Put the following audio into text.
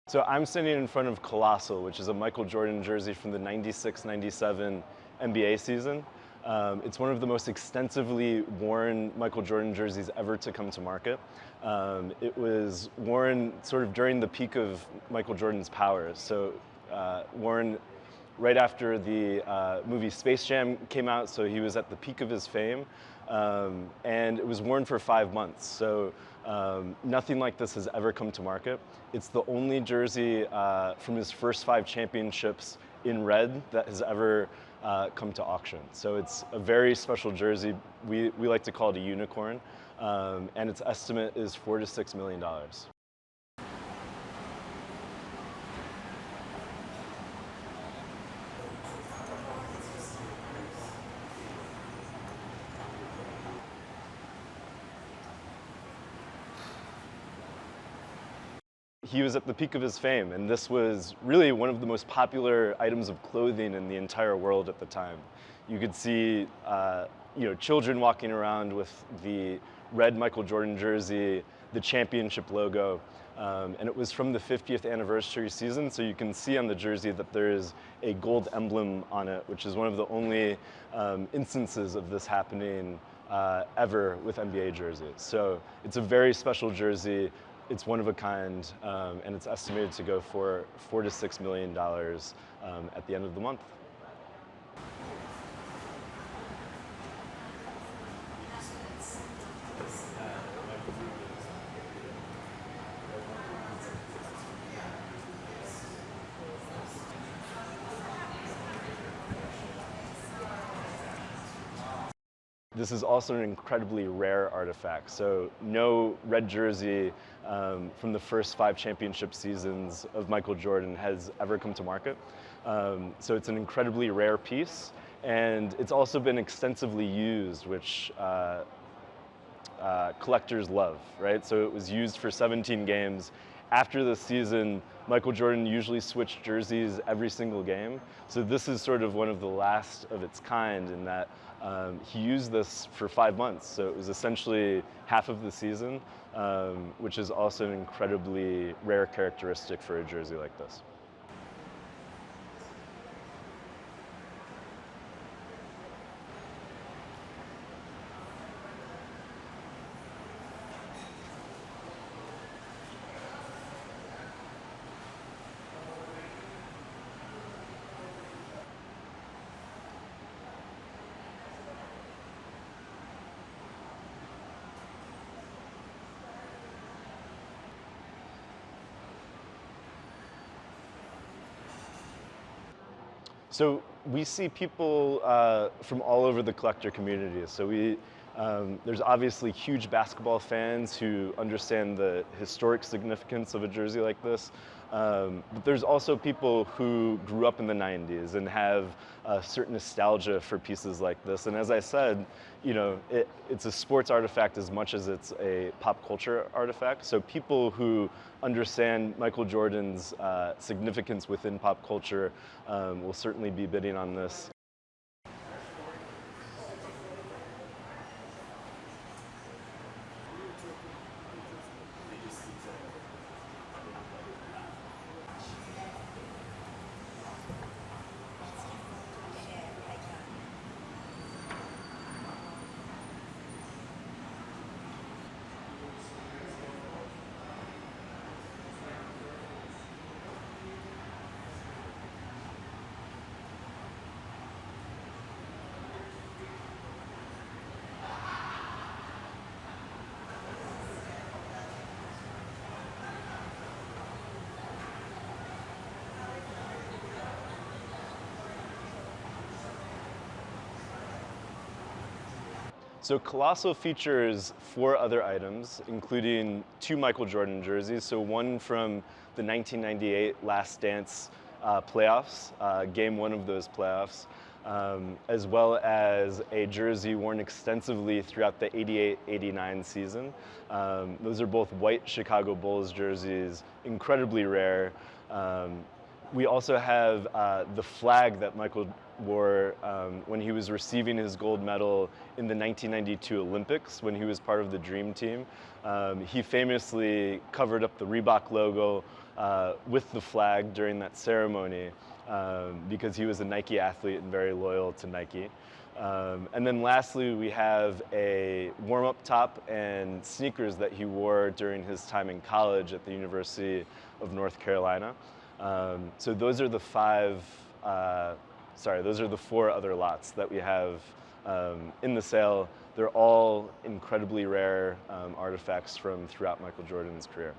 So I'm standing in front of Colossal, which is a Michael Jordan jersey from the 96-97 NBA season. It's one of the most extensively worn Michael Jordan jerseys ever to come to market. It was worn sort of during the peak of Michael Jordan's powers. So worn right after the movie Space Jam came out, so he was at the peak of his fame. And it was worn for 5 months. So nothing like this has ever come to market. It's the only jersey from his first 5 championships in red that has ever come to auction. So it's a very special jersey. We like to call it a unicorn. And its estimate is $4 to $6 million. He was at the peak of his fame, and this was really one of the most popular items of clothing in the entire world at the time. You could see children walking around with the red Michael Jordan jersey, the championship logo, and it was from the 50th anniversary season, so you can see on the jersey that there is a gold emblem on it, which is one of the only instances of this happening ever with NBA jerseys. So it's a very special jersey. It's one of a kind, and it's estimated to go for $4 to $6 million at the end of the month. This is also an incredibly rare artifact. So no red jersey from the first 5 championship seasons of Michael Jordan has ever come to market. So it's an incredibly rare piece, and it's also been extensively used, which collectors love, right? So it was used for 17 games. After the season, Michael Jordan usually switched jerseys every single game. So this is sort of one of the last of its kind in that he used this for 5 months. So it was essentially half of the season, which is also an incredibly rare characteristic for a jersey like this. So we see people from all over the collector community. So there's obviously huge basketball fans who understand the historic significance of a jersey like this. But there's also people who grew up in the 90s and have a certain nostalgia for pieces like this. And as I said, it's a sports artifact as much as it's a pop culture artifact. So people who understand Michael Jordan's significance within pop culture will certainly be bidding on this. So Colossal features 4 other items, including 2 Michael Jordan jerseys. So one from the 1998 Last Dance playoffs, game 1 of those playoffs, as well as a jersey worn extensively throughout the 88-89 season. Those are both white Chicago Bulls jerseys, incredibly rare. We also have the flag that Michael wore when he was receiving his gold medal in the 1992 Olympics when he was part of the Dream Team. He famously covered up the Reebok logo with the flag during that ceremony because he was a Nike athlete and very loyal to Nike. And then lastly, we have a warm-up top and sneakers that he wore during his time in college at the University of North Carolina. So those are the those are the 4 other lots that we have in the sale. They're all incredibly rare artifacts from throughout Michael Jordan's career.